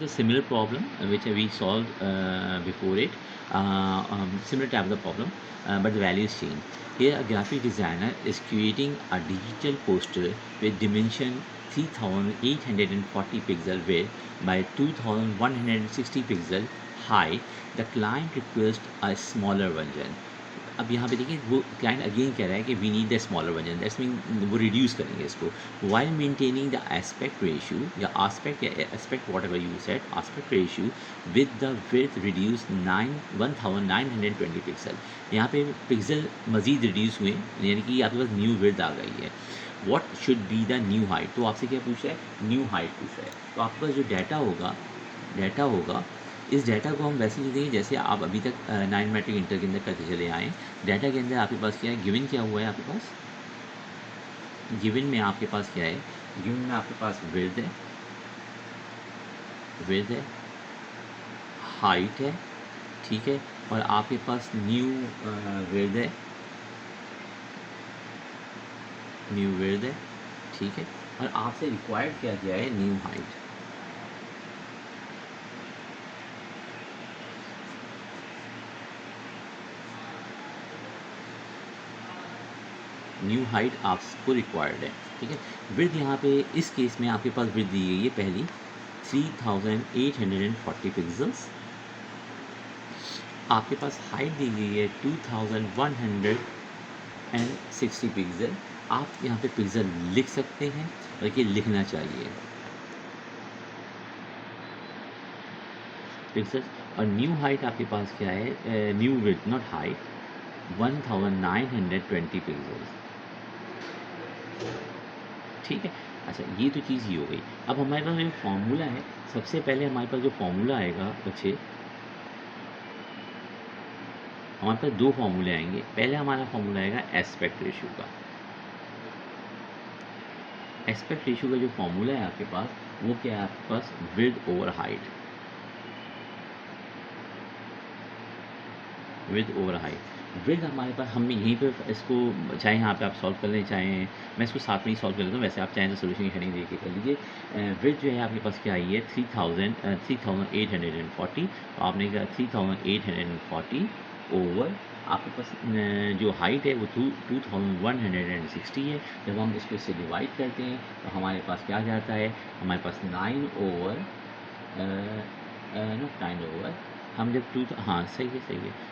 The similar problem which we solved before it, similar type of the problem, but the value is changed. Here, a graphic designer is creating a digital poster with dimension 3840 pixel width by 2160 pixel height. The client requests a smaller version. अब यहाँ पे देखिए वो client again कह रहा है कि we need the smaller version, that's mean वो रिड्यूस करेंगे इसको while maintaining the aspect ratio या आस्पेक्ट या aspect whatever you set aspect ratio with the width reduce 1920 pixel. यहाँ पे पिक्सल मज़ीद रिड्यूस हुए, यानी कि आपके पास न्यू विड्थ आ गई है। What should be the new height, तो आपसे क्या पूछ रहा है, न्यू हाइट पूछ रहा है। तो आपके पास जो डाटा होगा इस डाटा को हम वैसे लिखेंगे जैसे आप अभी तक 9 मैट्रिक इंटर के अंदर करते चले आए। डाटा के अंदर आपके पास क्या है, गिवन क्या हुआ है आपके पास, गिवन में आपके पास क्या है, गिवन में आपके पास विड्थ है, हाइट है, ठीक है, और आपके पास न्यू विड्थ है, ठीक है, और आपसे रिक्वायर्ड क्या किया है, न्यू हाइट। न्यू हाइट आपको रिक्वायर्ड है, ठीक है। विड्थ यहाँ पे इस केस में आपके पास विड्थ दी गई है पहली 3840 पिक्सल्स, आपके पास हाइट दी गई है 2160 पिक्सल। आप यहाँ पे पिक्सल लिख सकते हैं, बल्कि लिखना चाहिए पिक्सल। और न्यू हाइट आपके पास क्या है, new width not height 1920 pixels, ठीक है। अच्छा, ये तो चीज़ ही हो गई। अब हमारे पास जो फॉर्मूला है, सबसे पहले हमारे पास जो फॉर्मूला आएगा बच्चे, हमारे पास दो फॉर्मूले आएंगे। पहले हमारा फॉर्मूला आएगा एस्पेक्ट रेशियो का। एस्पेक्ट रेशियो का जो फॉर्मूला है आपके पास, वो क्या है आपके पास, width over height, width over height. Width हमारे पास, हमने यहीं पे इसको, चाहे यहाँ पे आप सॉल्व कर लें, चाहे मैं इसको साथ में ही सॉल्व कर लेता हूँ, वैसे आप चाहें तो सोल्यूशन की हेडिंग देके कर लीजिए। विड्थ जो है आपके पास क्या आई है, 3840, तो आपने कहा 3840 ओवर आपके पास जो हाइट है वो 2160 है। जब हम इसको इससे डिवाइड करते हैं तो हमारे पास क्या जाता है, हमारे पास 9 ओवर नॉट 9 ओवर, हम जब हाँ सही है,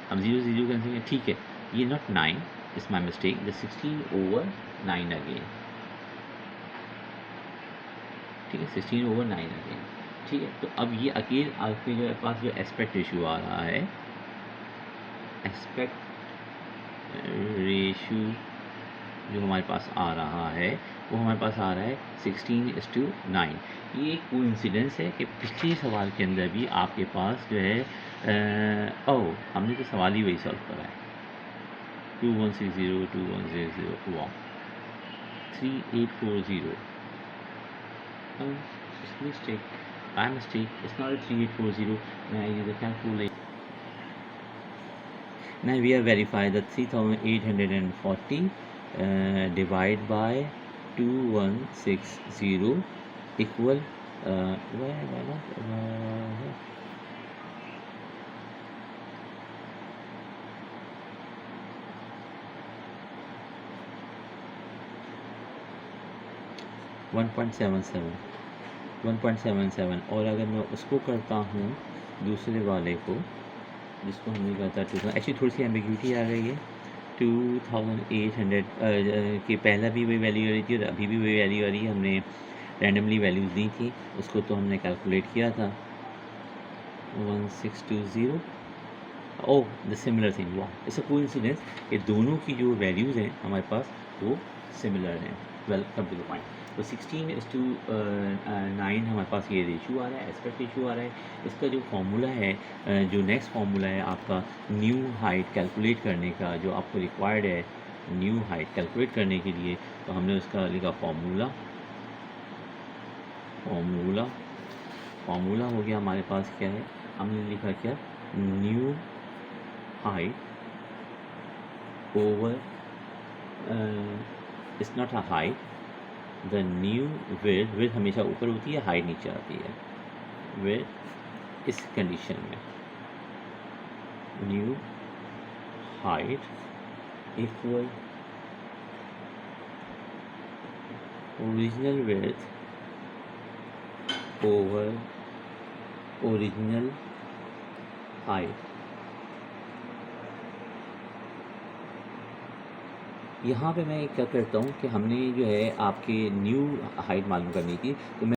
हम 0 कर देंगे, ठीक है। ये नॉट 9, इस my mistake, the 16 over 9 again, ठीक है, 16 ओवर 9 अगेन, ठीक है। तो अब ये अकेले आपके जो पास जो एस्पेक्ट रेशियो आ रहा है, एस्पेक्ट रेशियो जो हमारे पास आ रहा है, वो हमारे पास आ रहा है 16:9। ये एक कोइंसिडेंस है कि पिछले सवाल के अंदर भी आपके पास जो है हमने तो सवाल ही वही सॉल्व करा है, 2160 वाह 3840, mistake, my mistake, it's not a 3840, मैं use the calculator. Now we have verified that 3840 divide by 2160 equal why not 1.77, और अगर मैं उसको करता हूँ दूसरे वाले को, जिसको हमने करता 2000, एक्चुअली थोड़ी सी एम्बिग्यूटी आ रही है, 2800 कि पहला भी वही वैल्यू आ रही थी और अभी भी वही वैल्यू आ रही है। हमने रैंडमली वैल्यूज़ दी थी, उसको तो हमने कैलकुलेट किया था 1620। ओह द सिमिलर थिंग, वाह इट्स अ कोइंसिडेंस कि दोनों की जो वैल्यूज़ हैं हमारे पास वो सिमिलर हैं। Well come to the point, तो 16:9 हमारे पास ये रेशियो आ रहा है, एस्पेक्ट रेशियो आ रहा है। इसका जो फार्मूला है, जो नेक्स्ट फार्मूला है आपका न्यू हाइट कैलकुलेट करने का, जो आपको रिक्वायर्ड है न्यू हाइट कैलकुलेट करने के लिए, तो हमने उसका लिखा फार्मूला हो गया हमारे पास क्या है, हमने लिखा क्या, new height over it's not a height, the new width हमेशा ऊपर होती है, हाइट नीचे आती है, विथ इस कंडीशन में new height equal original width over original height. यहाँ पे मैं क्या करता हूँ कि हमने जो है आपकी न्यू हाइट मालूम करनी थी, तो मैं